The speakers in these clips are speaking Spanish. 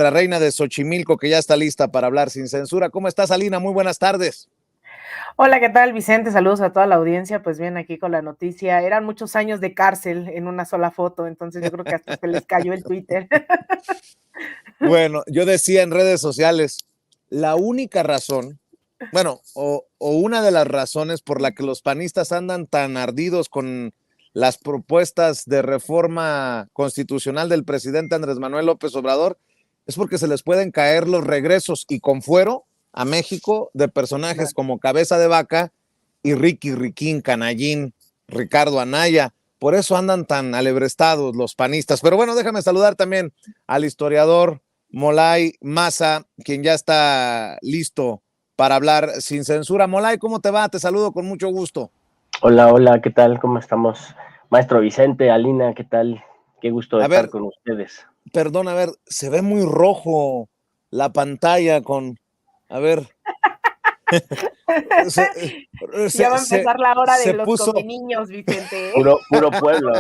nuestra reina de Xochimilco, que ya está lista para hablar sin censura. ¿Cómo estás, Alina? Muy buenas tardes. Hola, ¿qué tal, Vicente? Saludos a toda la audiencia. Pues bien, aquí con la noticia. Eran muchos años de cárcel en una sola foto, entonces yo creo que hasta se les cayó el Twitter. Bueno, yo decía en redes sociales, la única razón, bueno, o una de las razones por la que los panistas andan tan ardidos con las propuestas de reforma constitucional del presidente Andrés Manuel López Obrador es porque se les pueden caer los regresos y con fuero a México de personajes Claro. como Cabeza de Vaca y Ricky Riquín, Canallín, Ricardo Anaya. Por eso andan tan alebrestados los panistas. Pero bueno, déjame saludar también al historiador Molay Maza, quien ya está listo para hablar sin censura. Molay, ¿cómo te va? Te saludo con mucho gusto. Hola, hola, ¿qué tal? ¿Cómo estamos? Maestro Vicente, Alina, ¿qué tal? Qué gusto de A ver, estar con ustedes. perdón, a ver, se ve muy rojo la pantalla con, a ver, se, Ya va a se, empezar la hora de se los puso, come niños, Vicente. Puro pueblo.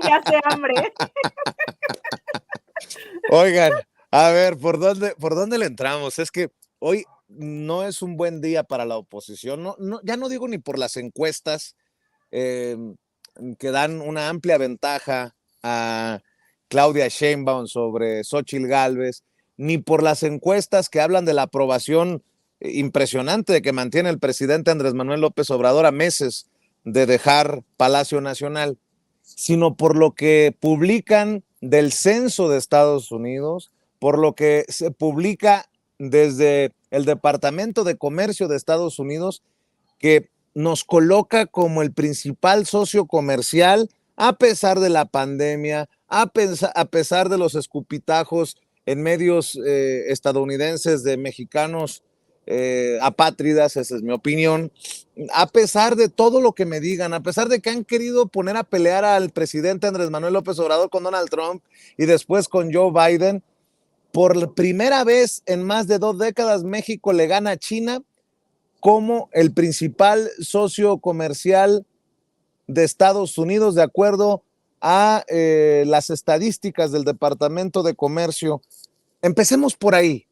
Ya hace hambre. oigan, a ver, por dónde le entramos? Es que hoy no es un buen día para la oposición, ya no digo ni por las encuestas, eh, que dan una amplia ventaja a Claudia Sheinbaum sobre Xóchitl Gálvez, ni por las encuestas que hablan de la aprobación impresionante que mantiene el presidente Andrés Manuel López Obrador a meses de dejar Palacio Nacional, sino por lo que publican del censo de Estados Unidos, por lo que se publica desde el Departamento de Comercio de Estados Unidos, que nos coloca como el principal socio comercial a pesar de la pandemia, a pesar de los escupitajos en medios estadounidenses de mexicanos apátridas, esa es mi opinión, a pesar de todo lo que me digan, a pesar de que han querido poner a pelear al presidente Andrés Manuel López Obrador con Donald Trump y después con Joe Biden, por primera vez en más de 2 décadas México le gana a China como el principal socio comercial de Estados Unidos, de acuerdo a las estadísticas del Departamento de Comercio. Empecemos por ahí,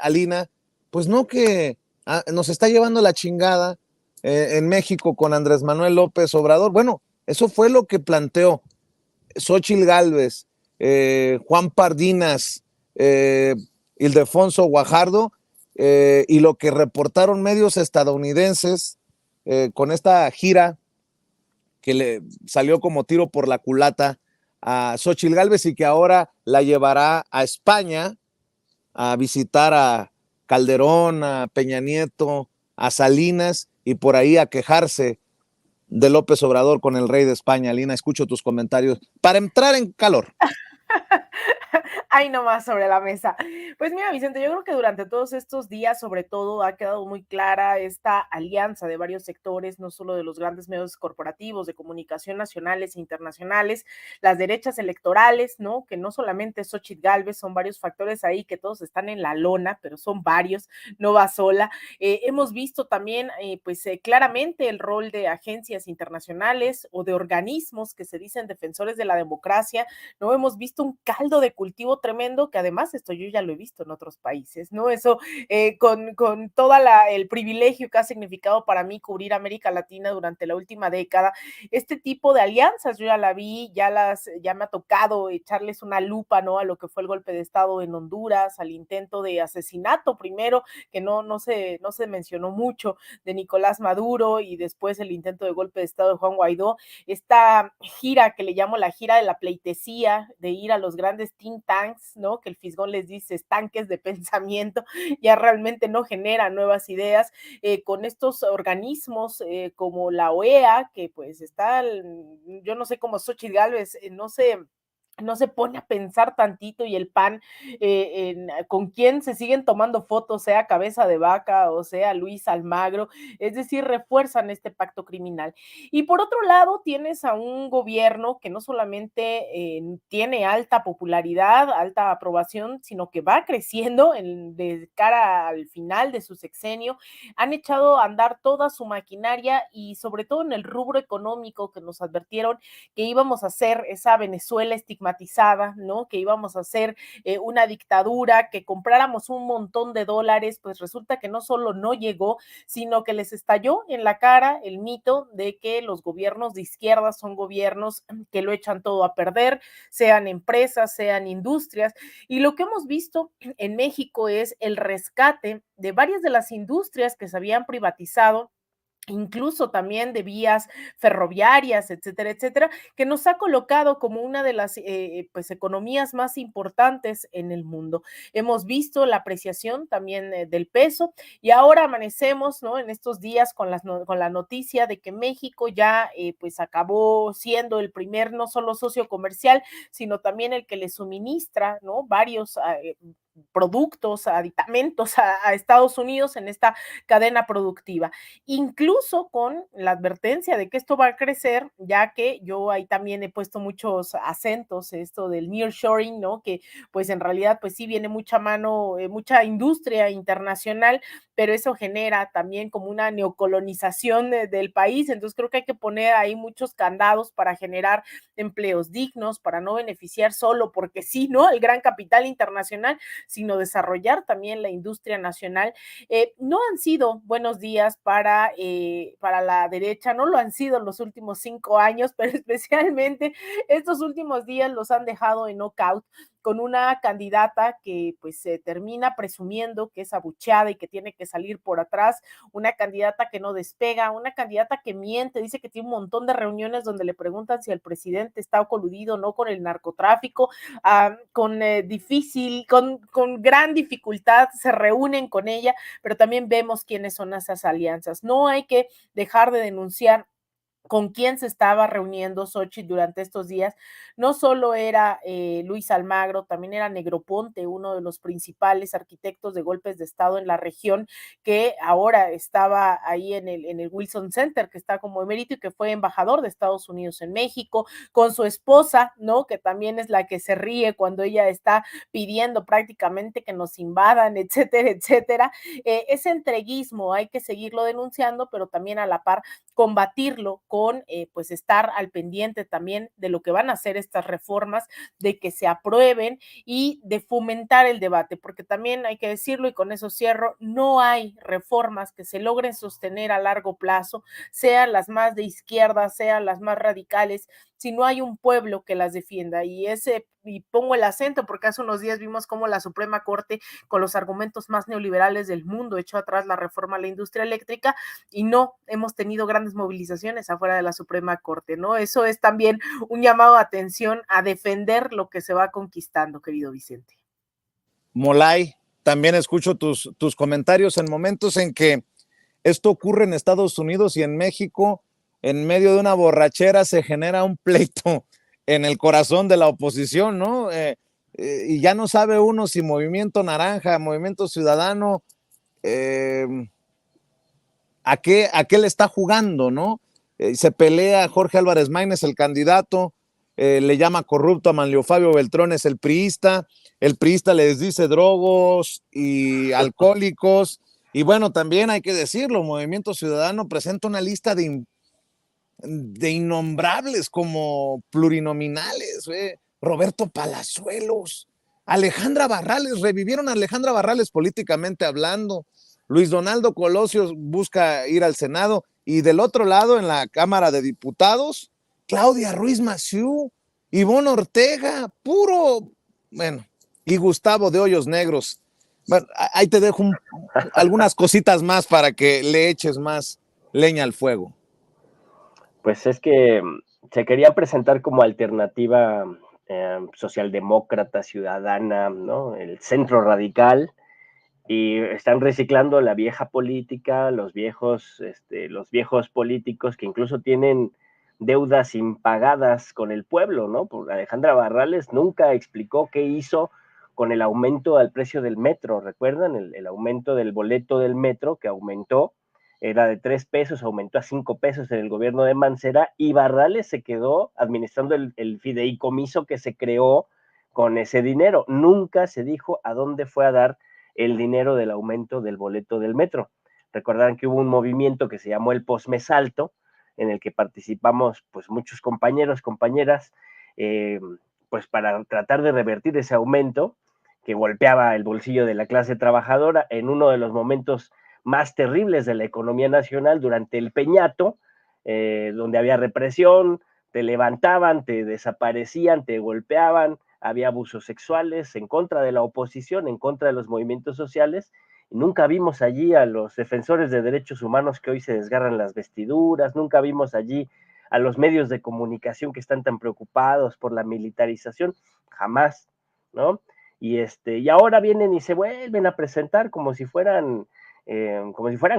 Alina, pues no que nos está llevando la chingada en México con Andrés Manuel López Obrador. Bueno, eso fue lo que planteó Xóchitl Gálvez, Juan Pardinas, Ildefonso Guajardo, y lo que reportaron medios estadounidenses con esta gira que le salió como tiro por la culata a Xóchitl Gálvez y que ahora la llevará a España a visitar a Calderón, a Peña Nieto, a Salinas y por ahí a quejarse de López Obrador con el rey de España. Alina, escucho tus comentarios para entrar en calor. Ahí nomás sobre la mesa. Pues mira, Vicente, yo creo que durante todos estos días, sobre todo, ha quedado muy clara esta alianza de varios sectores, no solo de los grandes medios corporativos de comunicación nacionales e internacionales, las derechas electorales, ¿no? Que no solamente es Xóchitl Gálvez, son varios factores ahí que todos están en la lona, pero son varios, no va sola. Hemos visto también, claramente el rol de agencias internacionales o de organismos que se dicen defensores de la democracia, ¿no? Hemos visto un caldo de cultivo tremendo, que además esto yo ya lo he visto en otros países, ¿no? Eso con todo el privilegio que ha significado para mí cubrir América Latina durante la última década, este tipo de alianzas yo ya la vi, ya me ha tocado echarles una lupa, ¿no? A lo que fue el golpe de Estado en Honduras, al intento de asesinato primero, que no se mencionó mucho, de Nicolás Maduro, y después el intento de golpe de Estado de Juan Guaidó, esta gira que le llamo la gira de la pleitesía, de ir a los grandes think tanks, ¿no? Que el Fisgón les dice estanques de pensamiento, ya realmente no generan nuevas ideas, con estos organismos como la OEA, que pues está, yo no sé cómo Xóchitl Gálvez, no se pone a pensar tantito, y el PAN con quién se siguen tomando fotos, sea Cabeza de Vaca o sea Luis Almagro, es decir, refuerzan este pacto criminal. Y por otro lado, tienes a un gobierno que no solamente tiene alta popularidad, alta aprobación, sino que va creciendo de cara al final de su sexenio. Han echado a andar toda su maquinaria, y sobre todo en el rubro económico, que nos advirtieron que íbamos a hacer esa Venezuela estigmatizada estigmatizada, ¿no? Que íbamos a hacer una dictadura, que compráramos un montón de dólares, pues resulta que no solo no llegó, sino que les estalló en la cara el mito de que los gobiernos de izquierda son gobiernos que lo echan todo a perder, sean empresas, sean industrias, y lo que hemos visto en México es el rescate de varias de las industrias que se habían privatizado, incluso también de vías ferroviarias, etcétera, etcétera, que nos ha colocado como una de las pues, economías más importantes en el mundo. Hemos visto la apreciación también del peso y ahora amanecemos, ¿no? En estos días con la noticia de que México ya pues acabó siendo el primer no solo socio comercial, sino también el que le suministra, ¿no? Varios productos, aditamentos a Estados Unidos en esta cadena productiva, incluso con la advertencia de que esto va a crecer, ya que yo ahí también he puesto muchos acentos, esto del nearshoring, ¿no? Que pues en realidad pues sí viene mucha mano, mucha industria internacional, pero eso genera también como una neocolonización del país, entonces creo que hay que poner ahí muchos candados para generar empleos dignos, para no beneficiar solo porque sí, ¿no? El gran capital internacional, sino desarrollar también la industria nacional. No han sido buenos días para la derecha, no lo han sido los últimos 5 años, pero especialmente estos últimos días los han dejado en knockout con una candidata que pues se termina presumiendo que es abucheada y que tiene que salir por atrás, una candidata que no despega, una candidata que miente, dice que tiene un montón de reuniones donde le preguntan si el presidente está coludido o no con el narcotráfico, con gran dificultad se reúnen con ella, pero también vemos quiénes son esas alianzas. No hay que dejar de denunciar con quién se estaba reuniendo Xochitl durante estos días. No solo era Luis Almagro, también era Negroponte, uno de los principales arquitectos de golpes de Estado en la región, que ahora estaba ahí en el Wilson Center, que está como emérito y que fue embajador de Estados Unidos en México, con su esposa, ¿no? Que también es la que se ríe cuando ella está pidiendo prácticamente que nos invadan, etcétera, etcétera. Ese entreguismo hay que seguirlo denunciando, pero también a la par combatirlo con pues estar al pendiente también de lo que van a hacer estas reformas, de que se aprueben y de fomentar el debate, porque también hay que decirlo y con eso cierro, no hay reformas que se logren sostener a largo plazo, sean las más de izquierda, sean las más radicales, si no hay un pueblo que las defienda. Y pongo el acento porque hace unos días vimos cómo la Suprema Corte, con los argumentos más neoliberales del mundo, echó atrás la reforma a la industria eléctrica y no hemos tenido grandes movilizaciones afuera de la Suprema Corte, ¿no? Eso es también un llamado a atención a defender lo que se va conquistando, querido Vicente. Molay, también escucho tus comentarios en momentos en que esto ocurre en Estados Unidos y en México, en medio de una borrachera se genera un pleito en el corazón de la oposición, ¿no? Y ya no sabe uno si Movimiento Naranja, Movimiento Ciudadano, eh, a qué le está jugando, ¿no? Se pelea Jorge Álvarez Maínez, el candidato, le llama corrupto a Manlio Fabio Beltrones, el priista les dice drogos y alcohólicos, y bueno, también hay que decirlo, Movimiento Ciudadano presenta una lista de innombrables como plurinominales, Roberto Palazuelos, Alejandra Barrales, revivieron a Alejandra Barrales políticamente hablando, Luis Donaldo Colosio busca ir al Senado, y del otro lado, en la Cámara de Diputados, Claudia Ruiz Massieu, Ivonne Ortega, puro, bueno, y Gustavo de Hoyos Negros. Bueno, ahí te dejo algunas cositas más para que le eches más leña al fuego. Pues es que se quería presentar como alternativa socialdemócrata, ciudadana, ¿no? El centro radical, y están reciclando la vieja política, los viejos políticos que incluso tienen deudas impagadas con el pueblo, ¿no? Por Alejandra Barrales nunca explicó qué hizo con el aumento al precio del metro, ¿recuerdan? El aumento del boleto del metro que aumentó, era de 3 pesos, aumentó a 5 pesos en el gobierno de Mancera, y Barrales se quedó administrando el fideicomiso que se creó con ese dinero. Nunca se dijo a dónde fue a dar el dinero del aumento del boleto del metro. Recordarán que hubo un movimiento que se llamó el Postmesalto, en el que participamos pues muchos compañeros, compañeras, pues para tratar de revertir ese aumento que golpeaba el bolsillo de la clase trabajadora en uno de los momentos más terribles de la economía nacional durante el Peñato, donde había represión, te levantaban, te desaparecían, te golpeaban, había abusos sexuales en contra de la oposición, en contra de los movimientos sociales, y nunca vimos allí a los defensores de derechos humanos que hoy se desgarran las vestiduras, nunca vimos allí a los medios de comunicación que están tan preocupados por la militarización, jamás, ¿no? Y ahora vienen y se vuelven a presentar como si fueran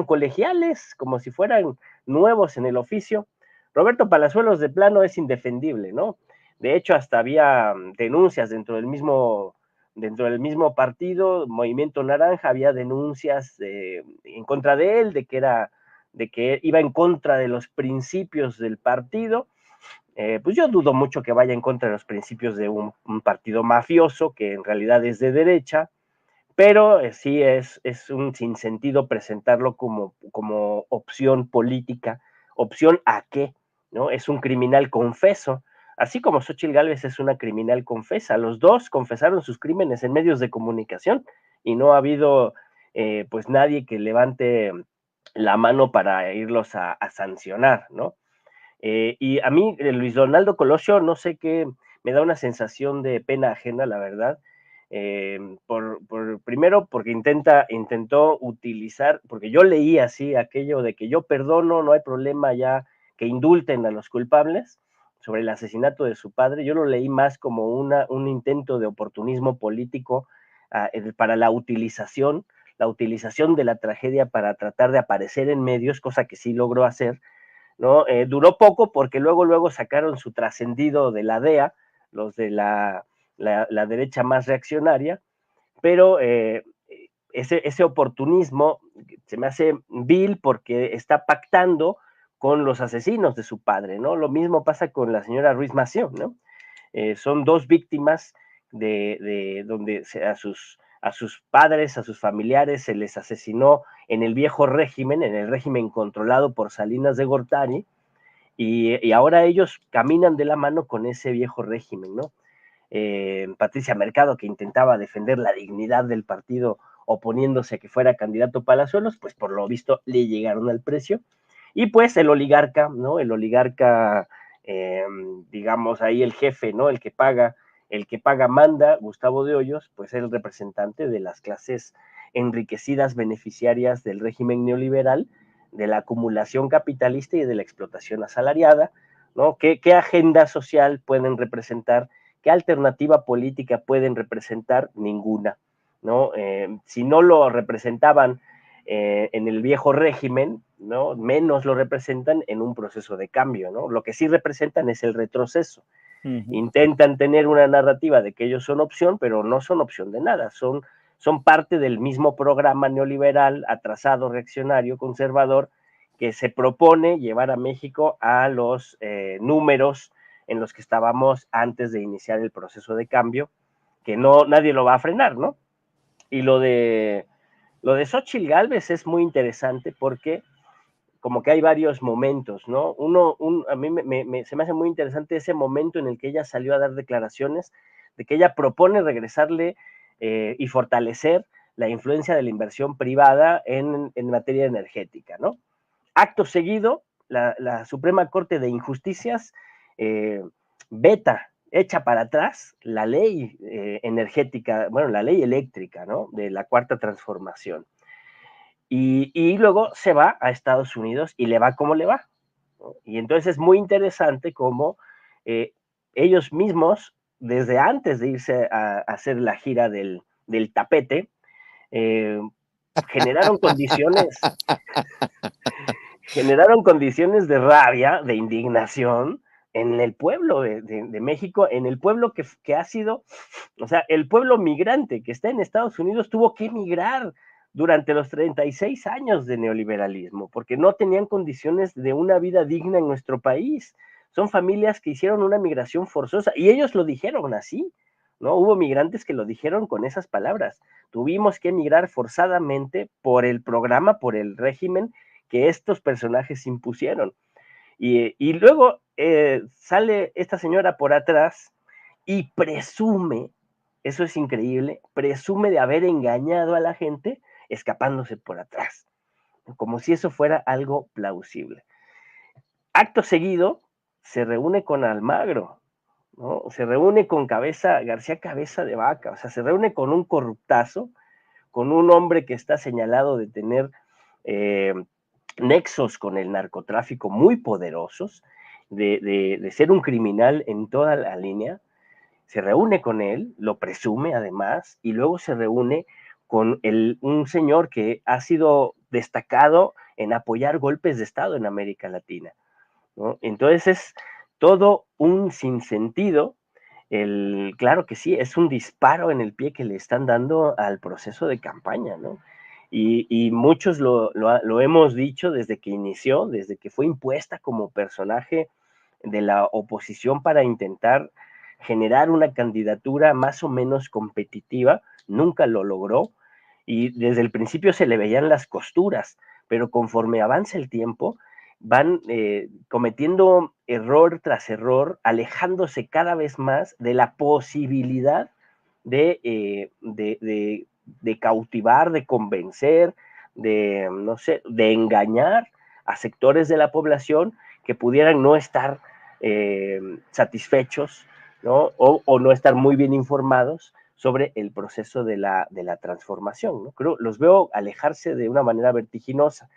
colegiales, como si fueran nuevos en el oficio. Roberto Palazuelos de plano es indefendible, ¿no? De hecho, hasta había denuncias dentro del mismo partido, Movimiento Naranja, había denuncias en contra de él, de que iba en contra de los principios del partido. Pues yo dudo mucho que vaya en contra de los principios de un partido mafioso, que en realidad es de derecha, pero sí es un sinsentido presentarlo como opción política. ¿Opción a qué? ¿No? Es un criminal confeso, así como Xóchitl Gálvez es una criminal confesa. Los dos confesaron sus crímenes en medios de comunicación y no ha habido pues nadie que levante la mano para irlos a sancionar, ¿no? Y a mí, Luis Donaldo Colosio, no sé qué, me da una sensación de pena ajena, la verdad. Primero, porque intentó utilizar, porque yo leí así aquello de que yo perdono, no hay problema ya que indulten a los culpables sobre el asesinato de su padre. Yo lo leí más como un intento de oportunismo político para la utilización de la tragedia para tratar de aparecer en medios, cosa que sí logró hacer, ¿no? Duró poco porque luego sacaron su trascendido de la DEA, los de la derecha más reaccionaria, pero ese oportunismo se me hace vil porque está pactando con los asesinos de su padre, ¿no? Lo mismo pasa con la señora Ruiz Massieu, ¿no? Son dos víctimas de donde a sus padres, a sus familiares se les asesinó en el viejo régimen, en el régimen controlado por Salinas de Gortari, y ahora ellos caminan de la mano con ese viejo régimen, ¿no? Patricia Mercado, que intentaba defender la dignidad del partido oponiéndose a que fuera candidato Palazuelos, pues por lo visto le llegaron al precio. Y pues el oligarca, ¿no? El oligarca, digamos ahí el jefe, ¿no? El que paga manda, Gustavo de Hoyos, pues es el representante de las clases enriquecidas beneficiarias del régimen neoliberal, de la acumulación capitalista y de la explotación asalariada, ¿no? ¿Qué agenda social pueden representar? ¿Qué alternativa política pueden representar? Ninguna, ¿no? Si no lo representaban en el viejo régimen, ¿no? Menos lo representan en un proceso de cambio, ¿no? Lo que sí representan es el retroceso. Intentan tener una narrativa de que ellos son opción, pero no son opción de nada, son parte del mismo programa neoliberal, atrasado, reaccionario, conservador, que se propone llevar a México a los números en los que estábamos antes de iniciar el proceso de cambio, que nadie lo va a frenar, ¿no? Y lo de Xóchitl Gálvez es muy interesante porque como que hay varios momentos, ¿no? A mí se me hace muy interesante ese momento en el que ella salió a dar declaraciones de que ella propone regresarle y fortalecer la influencia de la inversión privada en materia energética, ¿no? Acto seguido, la Suprema Corte de Injusticias veta, echa para atrás la ley energética, bueno, la ley eléctrica, ¿no? De la Cuarta Transformación. Y luego se va a Estados Unidos y le va como le va, ¿no? Y entonces es muy interesante cómo ellos mismos, desde antes de irse a hacer la gira del tapete, generaron condiciones de rabia, de indignación en el pueblo de México, en el pueblo que ha sido, o sea, el pueblo migrante que está en Estados Unidos tuvo que emigrar durante los 36 años de neoliberalismo, porque no tenían condiciones de una vida digna en nuestro país. Son familias que hicieron una migración forzosa y ellos lo dijeron así, ¿no? Hubo migrantes que lo dijeron con esas palabras. Tuvimos que emigrar forzadamente por el programa, por el régimen que estos personajes impusieron. Y luego sale esta señora por atrás y presume, eso es increíble, presume de haber engañado a la gente escapándose por atrás, como si eso fuera algo plausible. Acto seguido, se reúne con Almagro, ¿no? Se reúne con García Cabeza de Vaca, o sea, se reúne con un corruptazo, con un hombre que está señalado de tener nexos con el narcotráfico muy poderosos, de ser un criminal en toda la línea. Se reúne con él, lo presume además, y luego se reúne con un señor que ha sido destacado en apoyar golpes de Estado en América Latina, ¿no? Entonces es todo un sinsentido. Claro que sí, es un disparo en el pie que le están dando al proceso de campaña, ¿no? Y muchos lo hemos dicho desde que inició, desde que fue impuesta como personaje de la oposición para intentar generar una candidatura más o menos competitiva, nunca lo logró, y desde el principio se le veían las costuras, pero conforme avanza el tiempo, van cometiendo error tras error, alejándose cada vez más de la posibilidad de cautivar, de convencer, no sé, de engañar a sectores de la población que pudieran no estar satisfechos, ¿no? O no estar muy bien informados sobre el proceso de la transformación, ¿no? Los veo alejarse de una manera vertiginosa.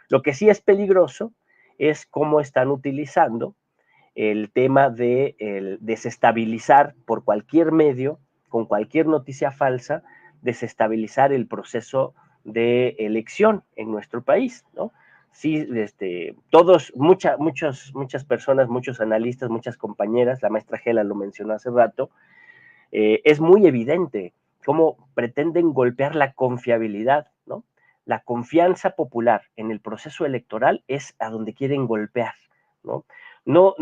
Lo que sí es peligroso es cómo están utilizando el tema de desestabilizar por cualquier medio, con cualquier noticia falsa, desestabilizar el proceso de elección en nuestro país, ¿no? Sí, muchas personas, muchos analistas, muchas compañeras, la maestra Gela lo mencionó hace rato, es muy evidente cómo pretenden golpear la confiabilidad, ¿no? La confianza popular en el proceso electoral es a donde quieren golpear, ¿no? No,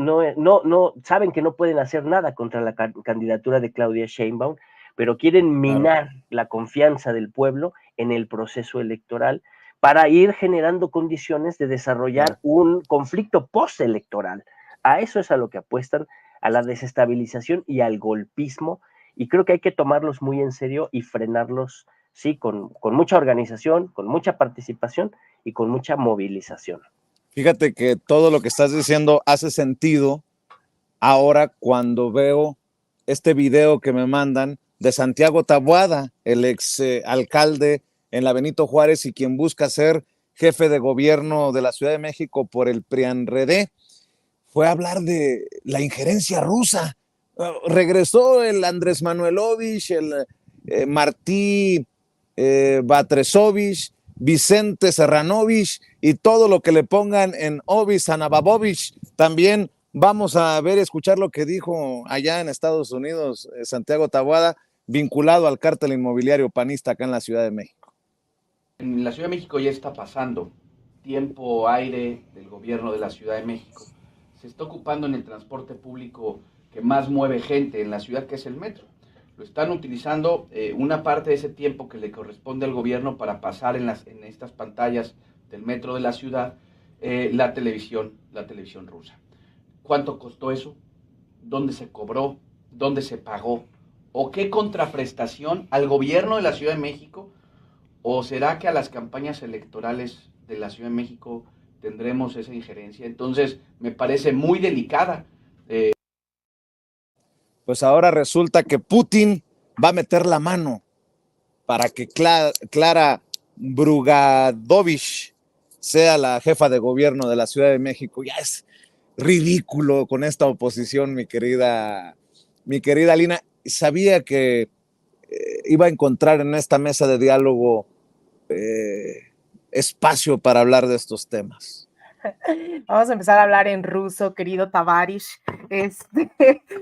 saben que no pueden hacer nada contra la candidatura de Claudia Sheinbaum, pero quieren minar la confianza del pueblo en el proceso electoral para ir generando condiciones de desarrollar un conflicto postelectoral. A eso es a lo que apuestan, a la desestabilización y al golpismo, y creo que hay que tomarlos muy en serio y frenarlos, sí, con mucha organización, con mucha participación y con mucha movilización. Fíjate que todo lo que estás diciendo hace sentido ahora cuando veo este video que me mandan de Santiago Taboada, el ex alcalde en la Benito Juárez y quien busca ser jefe de gobierno de la Ciudad de México por el PRIAN-RD, fue a hablar de la injerencia rusa. Regresó el Andrés Manuelovich, el Martí Batresovich, Vicente Serranovich y todo lo que le pongan en Ovis Anababovich. También vamos a ver, escuchar lo que dijo allá en Estados Unidos Santiago Taboada, vinculado al cártel inmobiliario panista acá en la Ciudad de México. En la Ciudad de México ya está pasando tiempo aire del gobierno de la Ciudad de México. Se está ocupando en el transporte público que más mueve gente en la ciudad, que es el metro. Lo están utilizando una parte de ese tiempo que le corresponde al gobierno para pasar en estas pantallas del metro de la ciudad la televisión rusa. ¿Cuánto costó eso? ¿Dónde se cobró? ¿Dónde se pagó? ¿O qué contraprestación al gobierno de la Ciudad de México? ¿O será que a las campañas electorales de la Ciudad de México tendremos esa injerencia? Entonces, me parece muy delicada. Pues ahora resulta que Putin va a meter la mano para que Clara Brugadovich sea la jefa de gobierno de la Ciudad de México. Ya es ridículo con esta oposición, mi querida Lina. Sabía que iba a encontrar en esta mesa de diálogo espacio para hablar de estos temas. Vamos a empezar a hablar en ruso, querido Tavarish,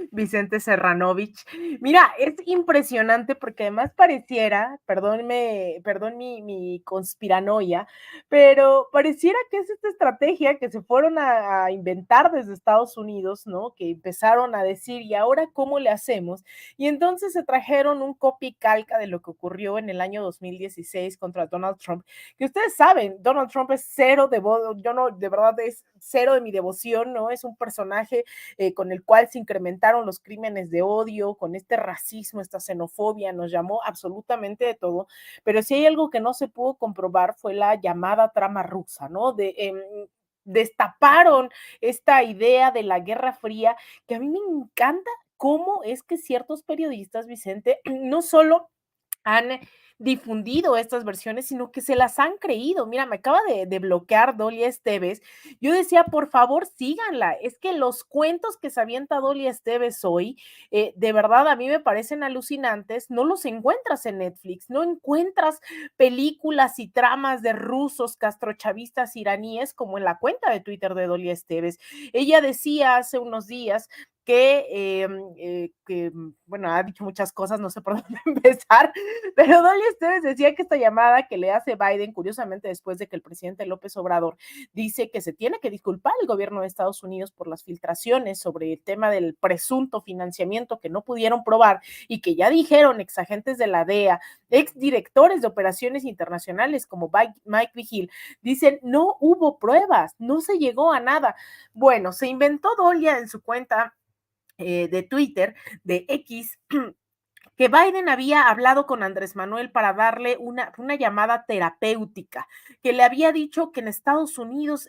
Vicente Serranovich. Mira, es impresionante porque además pareciera, perdón mi conspiranoia, pero pareciera que es esta estrategia que se fueron a inventar desde Estados Unidos, ¿no? Que empezaron a decir, ¿y ahora cómo le hacemos? Y entonces se trajeron un copia y calca de lo que ocurrió en el año 2016 contra Donald Trump, que ustedes saben, Donald Trump es cero de de verdad es cero de mi devoción, ¿no? Es un personaje con el cual se incrementaron los crímenes de odio, con este racismo, esta xenofobia, nos llamó absolutamente de todo, pero si hay algo que no se pudo comprobar fue la llamada trama rusa, ¿no? Destaparon esta idea de la Guerra Fría, que a mí me encanta cómo es que ciertos periodistas, Vicente, no solo han difundido estas versiones, sino que se las han creído. Mira, me acaba de bloquear Dolia Esteves. Yo decía, por favor, síganla. Es que los cuentos que se avienta Dolia Esteves hoy, de verdad, a mí me parecen alucinantes. No los encuentras en Netflix, no encuentras películas y tramas de rusos, castrochavistas, iraníes, como en la cuenta de Twitter de Dolia Esteves. Ella decía hace unos días bueno, ha dicho muchas cosas, no sé por dónde empezar, pero Dolly Esteves decía que esta llamada que le hace Biden, curiosamente después de que el presidente López Obrador dice que se tiene que disculpar el gobierno de Estados Unidos por las filtraciones sobre el tema del presunto financiamiento que no pudieron probar y que ya dijeron exagentes de la DEA, exdirectores de operaciones internacionales como Mike Vigil, dicen no hubo pruebas, no se llegó a nada. Bueno, se inventó Dolia en su cuenta de Twitter, de X, que Biden había hablado con Andrés Manuel para darle una llamada terapéutica, que le había dicho que en Estados Unidos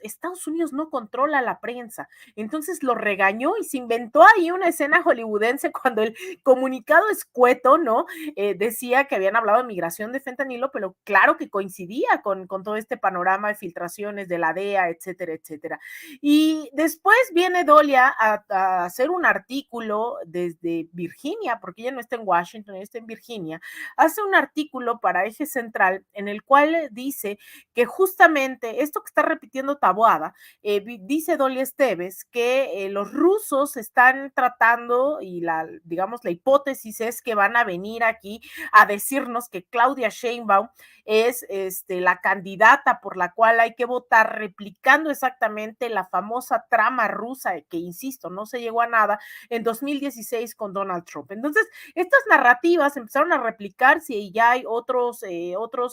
no controla la prensa. Entonces lo regañó y se inventó ahí una escena hollywoodense cuando el comunicado escueto, ¿no? Decía que habían hablado de migración de fentanilo, pero claro que coincidía con todo este panorama de filtraciones de la DEA, etcétera, etcétera. Y después viene Dolia a hacer un artículo desde Virginia, porque ella no está en Washington, está en Virginia, hace un artículo para Eje Central en el cual dice que justamente esto que está repitiendo Taboada, dice Dolia Esteves que los rusos están tratando y la hipótesis es que van a venir aquí a decirnos que Claudia Sheinbaum es la candidata por la cual hay que votar, replicando exactamente la famosa trama rusa que, insisto, no se llegó a nada en 2016 con Donald Trump. Entonces, estas narrativas empezaron a replicarse y ya hay otros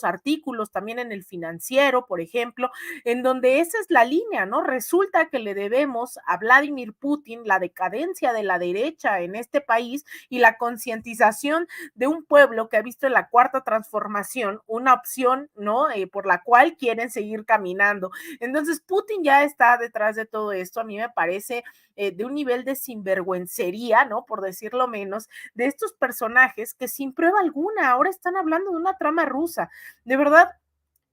artículos también en el Financiero, por ejemplo, en donde esa es la línea, ¿no? Resulta que le debemos a Vladimir Putin la decadencia de la derecha en este país y la concientización de un pueblo que ha visto en la cuarta transformación una opción, ¿no? Por la cual quieren seguir caminando. Entonces, Putin ya está detrás de todo esto. A mí me parece de un nivel de sinvergüencería, ¿no? Por decirlo menos, de estos personajes que sin prueba alguna ahora están hablando de una trama rusa. De verdad,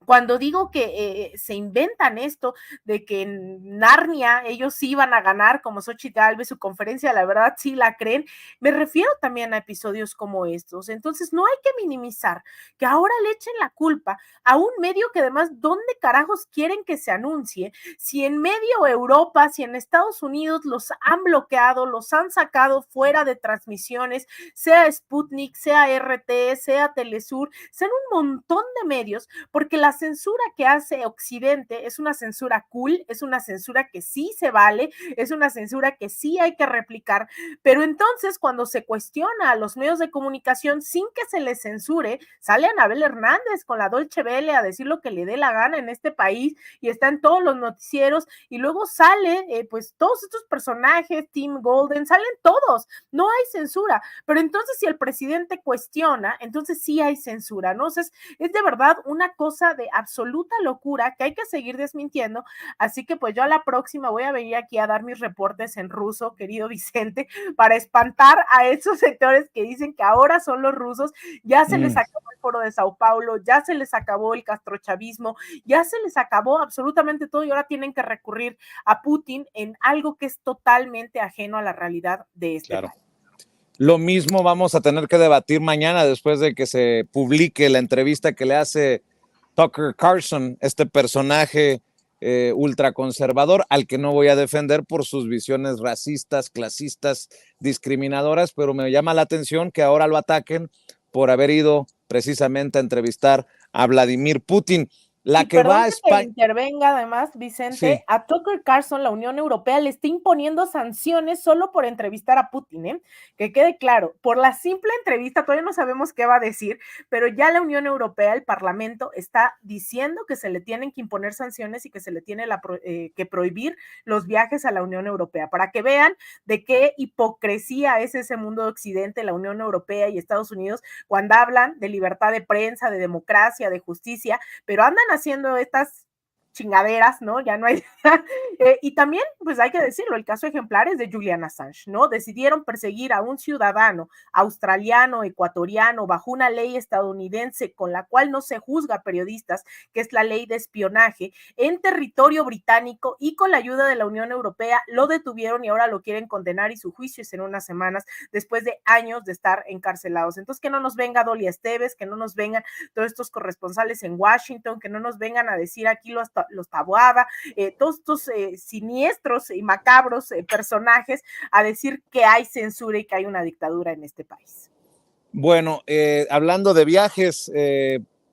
cuando digo que se inventan esto de que en Narnia ellos iban a ganar, como Xochitl Gálvez, su conferencia, la verdad sí la creen, me refiero también a episodios como estos. Entonces no hay que minimizar que ahora le echen la culpa a un medio que además, ¿dónde carajos quieren que se anuncie? Si en medio Europa, si en Estados Unidos los han bloqueado, los han sacado fuera de transmisiones, sea Sputnik, sea RT, sea Telesur, sean un montón de medios, porque la censura que hace Occidente es una censura cool, es una censura que sí se vale, es una censura que sí hay que replicar, pero entonces cuando se cuestiona a los medios de comunicación sin que se les censure, sale Anabel Hernández con la Deutsche Welle a decir lo que le dé la gana en este país y está en todos los noticieros y luego sale pues todos estos personajes, Tim Golden, salen todos, no hay censura, pero entonces si el presidente cuestiona, entonces sí hay censura, ¿no? Entonces es de verdad una cosa de absoluta locura que hay que seguir desmintiendo, así que pues yo a la próxima voy a venir aquí a dar mis reportes en ruso, querido Vicente, para espantar a esos sectores que dicen que ahora son los rusos, ya se les acabó el foro de Sao Paulo, ya se les acabó el castrochavismo, ya se les acabó absolutamente todo y ahora tienen que recurrir a Putin en algo que es totalmente ajeno a la realidad de este país. Lo mismo vamos a tener que debatir mañana después de que se publique la entrevista que le hace Tucker Carlson, este personaje ultraconservador al que no voy a defender por sus visiones racistas, clasistas, discriminadoras, pero me llama la atención que ahora lo ataquen por haber ido precisamente a entrevistar a Vladimir Putin. La Y que va perdón a que te España. intervenga además, Vicente, Sí, a Tucker Carlson la Unión Europea le está imponiendo sanciones solo por entrevistar a Putin, ¿eh? Que quede claro, por la simple entrevista, todavía no sabemos qué va a decir, pero ya la Unión Europea, el Parlamento, está diciendo que se le tienen que imponer sanciones y que se le tiene que prohibir los viajes a la Unión Europea, para que vean de qué hipocresía es ese mundo de Occidente, la Unión Europea y Estados Unidos, cuando hablan de libertad de prensa, de democracia, de justicia, pero andan haciendo estas chingaderas, ¿no? Ya no hay. Y también, pues hay que decirlo, el caso ejemplar es de Julian Assange, ¿no? Decidieron perseguir a un ciudadano australiano, ecuatoriano, bajo una ley estadounidense con la cual no se juzga a periodistas, que es la ley de espionaje, en territorio británico, y con la ayuda de la Unión Europea lo detuvieron y ahora lo quieren condenar y su juicio es en unas semanas después de años de estar encarcelados. Entonces, que no nos venga Dolia Esteves, que no nos vengan todos estos corresponsales en Washington, que no nos vengan a decir aquí los Taboada, todos estos siniestros y macabros personajes a decir que hay censura y que hay una dictadura en este país. bueno, hablando de viajes,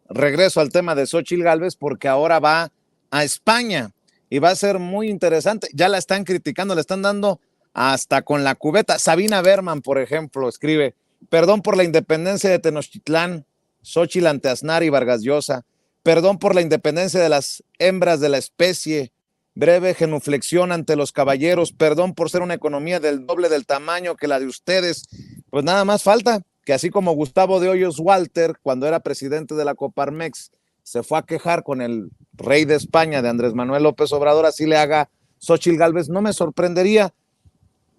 regreso al tema de Xóchitl Gálvez porque ahora va a España y va a ser muy interesante. Ya la están criticando, le están dando hasta con la cubeta. Sabina Berman, por ejemplo, escribe: perdón por la independencia de Tenochtitlán, Xóchitl ante Aznar y Vargas Llosa. Perdón por la independencia de las hembras de la especie. Breve genuflexión ante los caballeros. Perdón por ser una economía del doble del tamaño que la de ustedes. Pues nada más falta que así como Gustavo de Hoyos Walter, cuando era presidente de la Coparmex, se fue a quejar con el rey de España, de Andrés Manuel López Obrador, así le haga Xóchitl Gálvez. No me sorprendería.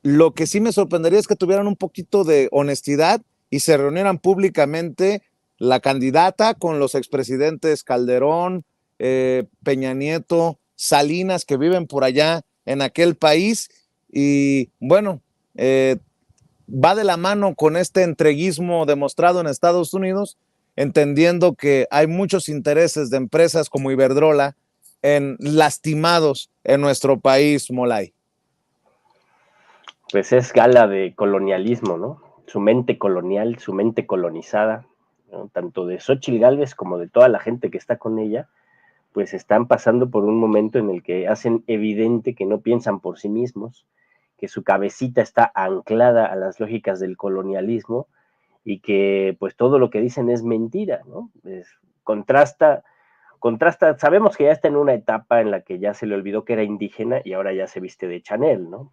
Lo que sí me sorprendería es que tuvieran un poquito de honestidad y se reunieran públicamente la candidata con los expresidentes Calderón, Peña Nieto, Salinas, que viven por allá en aquel país. Y bueno, va de la mano con este entreguismo demostrado en Estados Unidos, entendiendo que hay muchos intereses de empresas como Iberdrola en lastimados en nuestro país, Molay. Pues es gala de colonialismo, ¿no? Su mente colonial, su mente colonizada, ¿no? Tanto de Xóchitl Gálvez como de toda la gente que está con ella, pues están pasando por un momento en el que hacen evidente que no piensan por sí mismos, que su cabecita está anclada a las lógicas del colonialismo y que pues todo lo que dicen es mentira, ¿no? Contrasta, sabemos que ya está en una etapa en la que ya se le olvidó que era indígena y ahora ya se viste de Chanel, ¿no?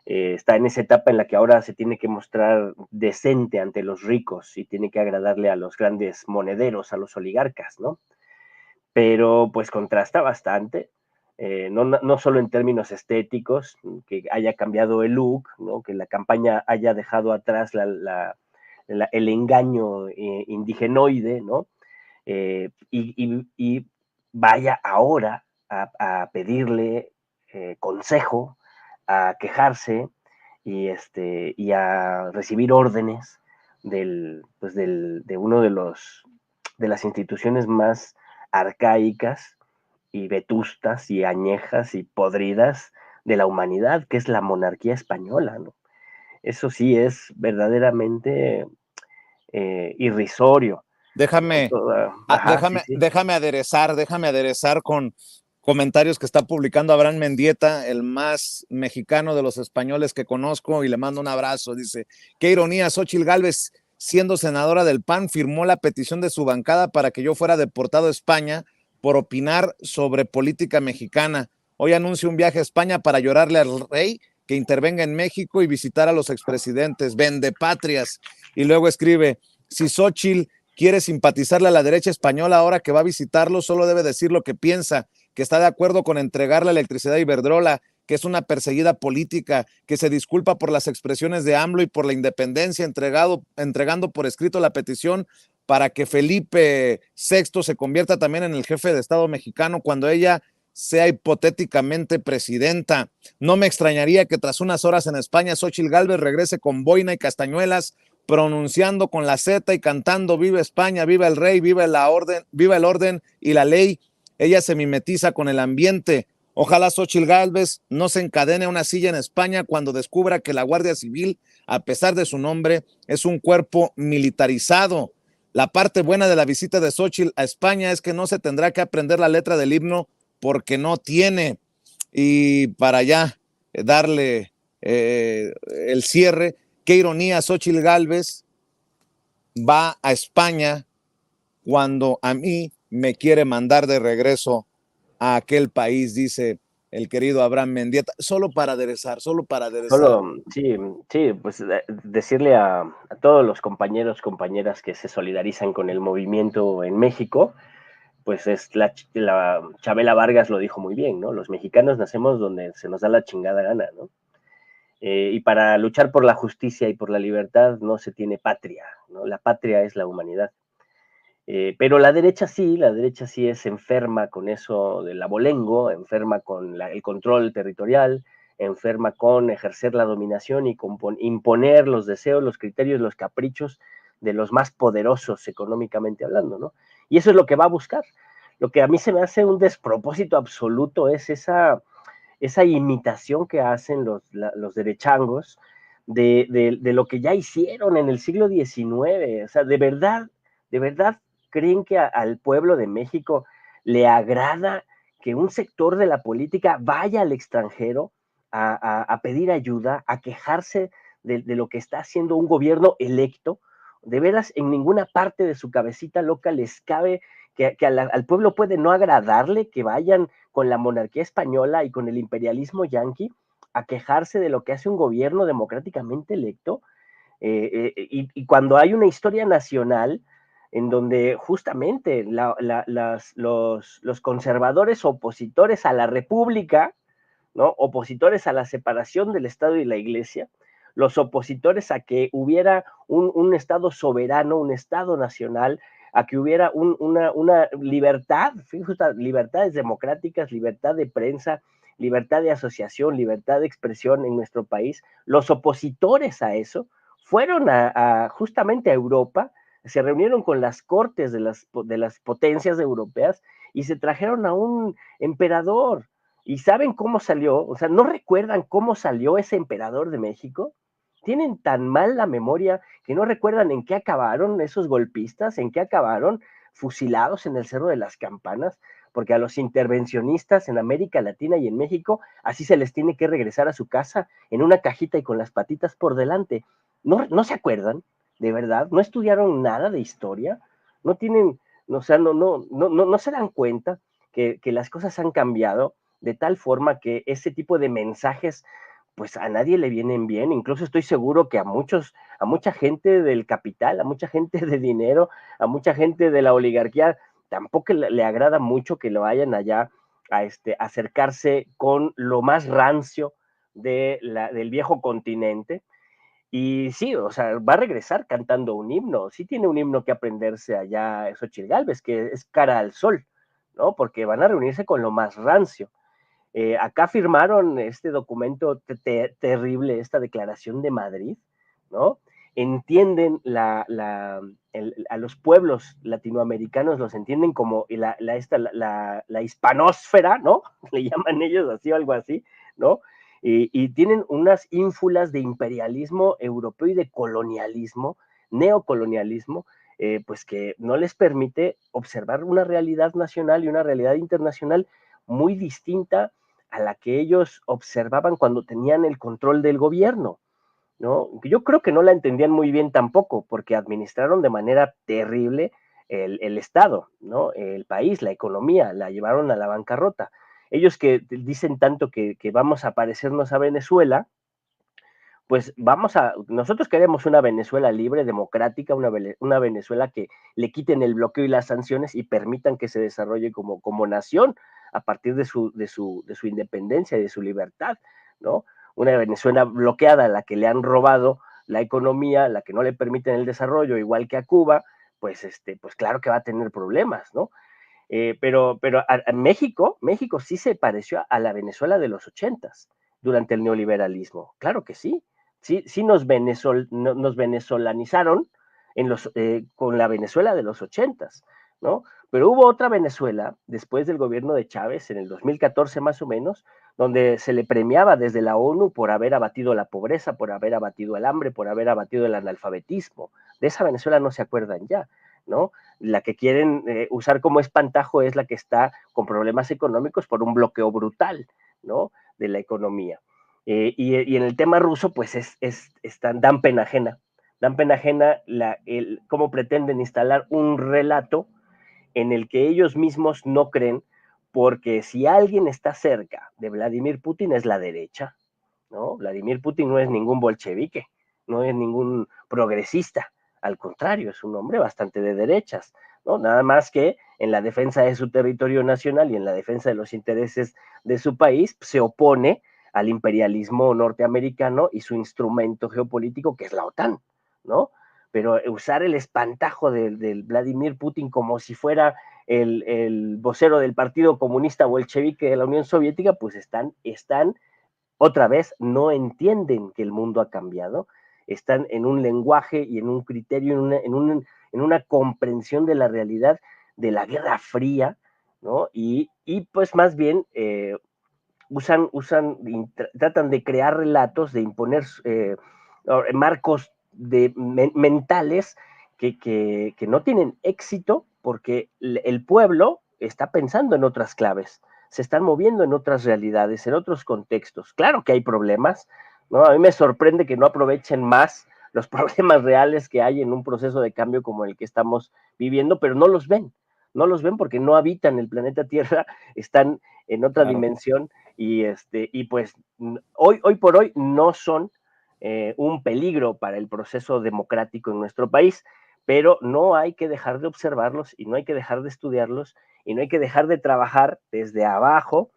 Está en esa etapa en la que ahora se tiene que mostrar decente ante los ricos y tiene que agradarle a los grandes monederos, a los oligarcas, ¿no? Pero pues contrasta bastante, no solo en términos estéticos, que haya cambiado el look, ¿no? Que la campaña haya dejado atrás el engaño indigenoide, ¿no? Y vaya ahora a pedirle consejo, a quejarse y a recibir órdenes de uno de las instituciones más arcaicas y vetustas y añejas y podridas de la humanidad, que es la monarquía española, ¿no? Eso sí es verdaderamente irrisorio. Déjame, Sí. déjame aderezar con comentarios que está publicando Abraham Mendieta, el más mexicano de los españoles que conozco, y le mando un abrazo. Dice: qué ironía, Xóchitl Gálvez, siendo senadora del PAN, firmó la petición de su bancada para que yo fuera deportado a España por opinar sobre política mexicana. Hoy anuncio un viaje a España para llorarle al rey que intervenga en México y visitar a los expresidentes. Vendepatrias. Y luego escribe: si Xóchitl quiere simpatizarle a la derecha española ahora que va a visitarlo, solo debe decir lo que piensa, que está de acuerdo con entregar la electricidad a Iberdrola, que es una perseguida política, que se disculpa por las expresiones de AMLO y por la independencia, entregando por escrito la petición para que Felipe VI se convierta también en el jefe de Estado mexicano cuando ella sea hipotéticamente presidenta. No me extrañaría que tras unas horas en España, Xóchitl Gálvez regrese con boina y castañuelas, pronunciando con la Z y cantando viva España, viva el rey, viva el orden y la ley. Ella se mimetiza con el ambiente. Ojalá Xóchitl Gálvez no se encadene a una silla en España cuando descubra que la Guardia Civil, a pesar de su nombre, es un cuerpo militarizado. La parte buena de la visita de Xóchitl a España es que no se tendrá que aprender la letra del himno porque no tiene. Y para ya darle el cierre, qué ironía, Xóchitl Gálvez va a España cuando a mí me quiere mandar de regreso a aquel país, dice el querido Abraham Mendieta, solo para aderezar. Sí, pues decirle a todos los compañeros, compañeras que se solidarizan con el movimiento en México, pues la Chabela Vargas lo dijo muy bien, ¿no? Los mexicanos nacemos donde se nos da la chingada gana, ¿no? Y para luchar por la justicia y por la libertad no se tiene patria, ¿no? La patria es la humanidad. Pero la derecha sí es enferma con eso del abolengo, enferma con el control territorial, enferma con ejercer la dominación y con imponer los deseos, los criterios, los caprichos de los más poderosos económicamente hablando, ¿no? Y eso es lo que va a buscar. Lo que a mí se me hace un despropósito absoluto es esa imitación que hacen los derechangos de lo que ya hicieron en el siglo XIX. O sea, de verdad creen que al pueblo de México le agrada que un sector de la política vaya al extranjero a pedir ayuda, a quejarse de lo que está haciendo un gobierno electo. De veras, en ninguna parte de su cabecita loca les cabe que al pueblo puede no agradarle que vayan con la monarquía española y con el imperialismo yanqui a quejarse de lo que hace un gobierno democráticamente electo. Y cuando hay una historia nacional en donde justamente los conservadores opositores a la república, ¿no? Opositores a la separación del Estado y la Iglesia, los opositores a que hubiera un Estado soberano, un Estado nacional, a que hubiera una libertad, fíjate, libertades democráticas, libertad de prensa, libertad de asociación, libertad de expresión en nuestro país. Los opositores a eso fueron justamente a Europa, se reunieron con las cortes de las potencias europeas y se trajeron a un emperador. ¿Y saben cómo salió? O sea, ¿no recuerdan cómo salió ese emperador de México? Tienen tan mal la memoria que no recuerdan en qué acabaron esos golpistas, en qué acabaron fusilados en el Cerro de las Campanas, porque a los intervencionistas en América Latina y en México así se les tiene que regresar a su casa en una cajita y con las patitas por delante. ¿No se acuerdan? ¿De verdad? ¿No estudiaron nada de historia? ¿No tienen, o sea, no se dan cuenta que las cosas han cambiado de tal forma que ese tipo de mensajes pues a nadie le vienen bien? Incluso estoy seguro que a mucha gente del capital, a mucha gente de dinero, a mucha gente de la oligarquía, tampoco le agrada mucho que lo vayan allá a acercarse con lo más rancio del viejo continente. Y sí, o sea, va a regresar cantando un himno, sí tiene un himno que aprenderse allá Xóchitl Gálvez, que es Cara al Sol, ¿no? Porque van a reunirse con lo más rancio. Acá firmaron este documento terrible, esta declaración de Madrid, ¿no? Entienden a los pueblos latinoamericanos, los entienden como la hispanósfera, ¿no? Le llaman ellos así o algo así, ¿no? Y tienen unas ínfulas de imperialismo europeo y de colonialismo, neocolonialismo, pues que no les permite observar una realidad nacional y una realidad internacional muy distinta a la que ellos observaban cuando tenían el control del gobierno, ¿no? Yo creo que no la entendían muy bien tampoco, porque administraron de manera terrible el Estado, ¿no? El país, la economía, la llevaron a la bancarrota. Ellos que dicen tanto que vamos a parecernos a Venezuela, pues nosotros queremos una Venezuela libre, democrática, una Venezuela que le quiten el bloqueo y las sanciones y permitan que se desarrolle como nación a partir de su independencia y de su libertad, ¿no? Una Venezuela bloqueada a la que le han robado la economía, la que no le permiten el desarrollo, igual que a Cuba, pues claro que va a tener problemas, ¿no? Pero a México sí se pareció a la Venezuela de los 80s durante el neoliberalismo. Claro que sí. Sí nos venezolanizaron con la Venezuela de los 80s, ¿no? Pero hubo otra Venezuela después del gobierno de Chávez, en el 2014 más o menos, donde se le premiaba desde la ONU por haber abatido la pobreza, por haber abatido el hambre, por haber abatido el analfabetismo. De esa Venezuela no se acuerdan ya. ¿no? La que quieren usar como espantajo es la que está con problemas económicos por un bloqueo brutal, ¿no? De la economía. Y en el tema ruso, pues dan pena ajena. Dan pena ajena cómo pretenden instalar un relato en el que ellos mismos no creen, porque si alguien está cerca de Vladimir Putin es la derecha, ¿no? Vladimir Putin no es ningún bolchevique, no es ningún progresista, al contrario, es un hombre bastante de derechas, ¿no? Nada más que en la defensa de su territorio nacional y en la defensa de los intereses de su país, se opone al imperialismo norteamericano y su instrumento geopolítico, que es la OTAN, ¿no? Pero usar el espantajo del Vladimir Putin como si fuera el vocero del Partido Comunista Bolchevique de la Unión Soviética, pues están otra vez, no entienden que el mundo ha cambiado, están en un lenguaje y en un criterio, en una comprensión de la realidad de la Guerra Fría, ¿no? Y pues más bien tratan de crear relatos, de imponer marcos mentales que no tienen éxito porque el pueblo está pensando en otras claves, se están moviendo en otras realidades, en otros contextos. Claro que hay problemas, ¿no? A mí me sorprende que no aprovechen más los problemas reales que hay en un proceso de cambio como el que estamos viviendo, pero no los ven porque no habitan el planeta Tierra, están en otra dimensión y pues hoy por hoy no son un peligro para el proceso democrático en nuestro país, pero no hay que dejar de observarlos y no hay que dejar de estudiarlos y no hay que dejar de trabajar desde abajo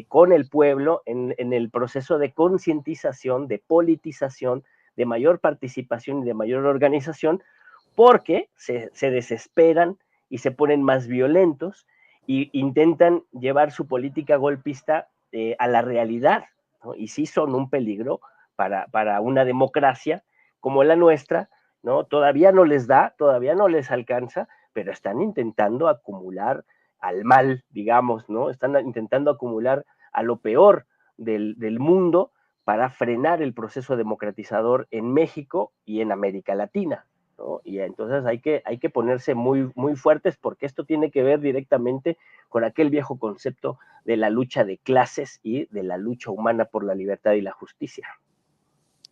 con el pueblo en el proceso de concientización, de politización, de mayor participación y de mayor organización, porque se desesperan y se ponen más violentos e intentan llevar su política golpista a la realidad, ¿no? Y sí son un peligro para una democracia como la nuestra, ¿no? Todavía no les da, todavía no les alcanza, pero están intentando acumular al mal, digamos, ¿no? Están intentando acumular a lo peor del mundo para frenar el proceso democratizador en México y en América Latina, ¿no? Y entonces hay que ponerse muy, muy fuertes porque esto tiene que ver directamente con aquel viejo concepto de la lucha de clases y de la lucha humana por la libertad y la justicia.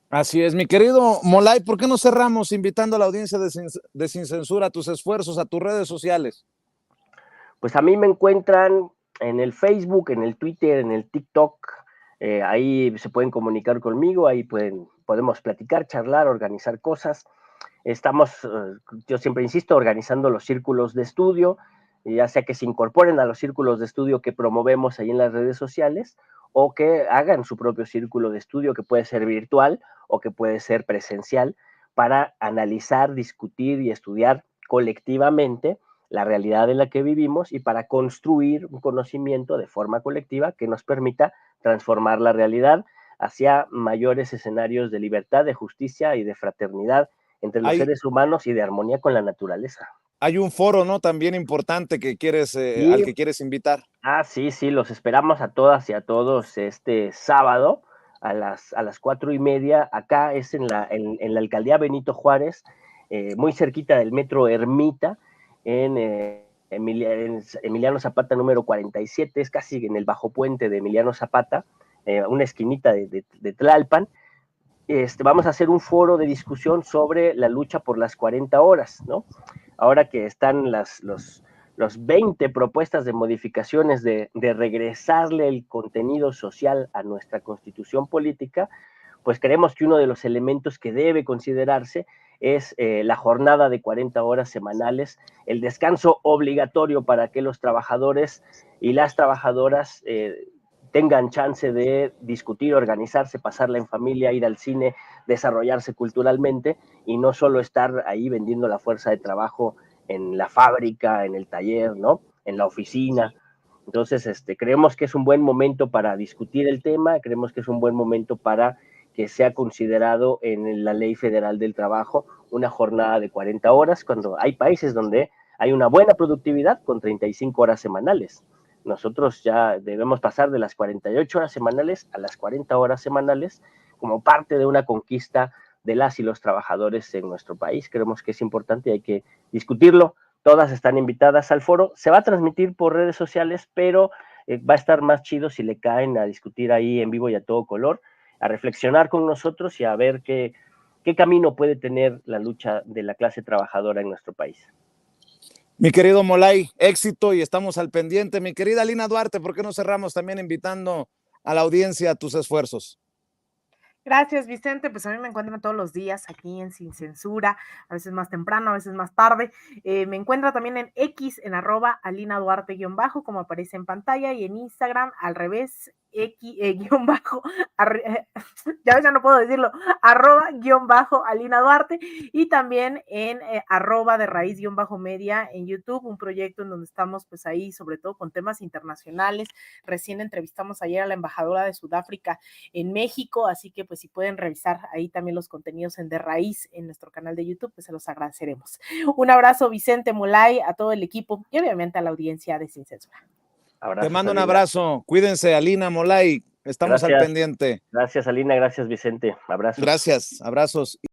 Así es, mi querido Molay, ¿por qué no cerramos invitando a la audiencia de Sin Censura a tus esfuerzos, a tus redes sociales? Pues a mí me encuentran en el Facebook, en el Twitter, en el TikTok, ahí se pueden comunicar conmigo, ahí podemos platicar, charlar, organizar cosas. Estamos, yo siempre insisto, organizando los círculos de estudio, ya sea que se incorporen a los círculos de estudio que promovemos ahí en las redes sociales o que hagan su propio círculo de estudio que puede ser virtual o que puede ser presencial para analizar, discutir y estudiar colectivamente la realidad en la que vivimos y para construir un conocimiento de forma colectiva que nos permita transformar la realidad hacia mayores escenarios de libertad, de justicia y de fraternidad entre los seres humanos y de armonía con la naturaleza. Hay un foro, ¿no? También importante que quieres, al que quieres invitar. Sí, los esperamos a todas y a todos este sábado a las 4:30. Acá es en la alcaldía Benito Juárez, muy cerquita del metro Ermita, en Emiliano Zapata número 47, es casi en el bajo puente de Emiliano Zapata, una esquinita de Tlalpan. Vamos a hacer un foro de discusión sobre la lucha por las 40 horas, ¿no? Ahora que están los 20 propuestas de modificaciones de regresarle el contenido social a nuestra constitución política, pues creemos que uno de los elementos que debe considerarse es la jornada de 40 horas semanales, el descanso obligatorio para que los trabajadores y las trabajadoras tengan chance de discutir, organizarse, pasarla en familia, ir al cine, desarrollarse culturalmente y no solo estar ahí vendiendo la fuerza de trabajo en la fábrica, en el taller, ¿no? En la oficina. Entonces, creemos que es un buen momento para discutir el tema, creemos que es un buen momento para que sea considerado en la Ley Federal del Trabajo una jornada de 40 horas, cuando hay países donde hay una buena productividad con 35 horas semanales. Nosotros ya debemos pasar de las 48 horas semanales a las 40 horas semanales como parte de una conquista de las y los trabajadores en nuestro país. Creemos que es importante y hay que discutirlo. Todas están invitadas al foro. Se va a transmitir por redes sociales, pero va a estar más chido si le caen a discutir ahí en vivo y a todo color, a reflexionar con nosotros y a ver qué camino puede tener la lucha de la clase trabajadora en nuestro país. Mi querido Molay, éxito y estamos al pendiente. Mi querida Lina Duarte, ¿por qué no cerramos también invitando a la audiencia a tus esfuerzos? Gracias, Vicente. Pues a mí me encuentran todos los días aquí en Sin Censura, a veces más temprano, a veces más tarde. Me encuentra también en X, en @AlinaDuarte_ como aparece en pantalla, y en Instagram, al revés, X, ya ves, ya no puedo decirlo, @Alina Duarte, y también en @de_raíz_media en YouTube, un proyecto en donde estamos pues ahí sobre todo con temas internacionales. Recién entrevistamos ayer a la embajadora de Sudáfrica en México, así que pues si pueden revisar ahí también los contenidos en De Raíz en nuestro canal de YouTube, pues se los agradeceremos. Un abrazo, Vicente, Molay, a todo el equipo y obviamente a la audiencia de Sin Censura. Te mando un abrazo, cuídense, Alina, Molay, estamos al pendiente. Gracias, Alina, gracias, Vicente, abrazos. Gracias, abrazos.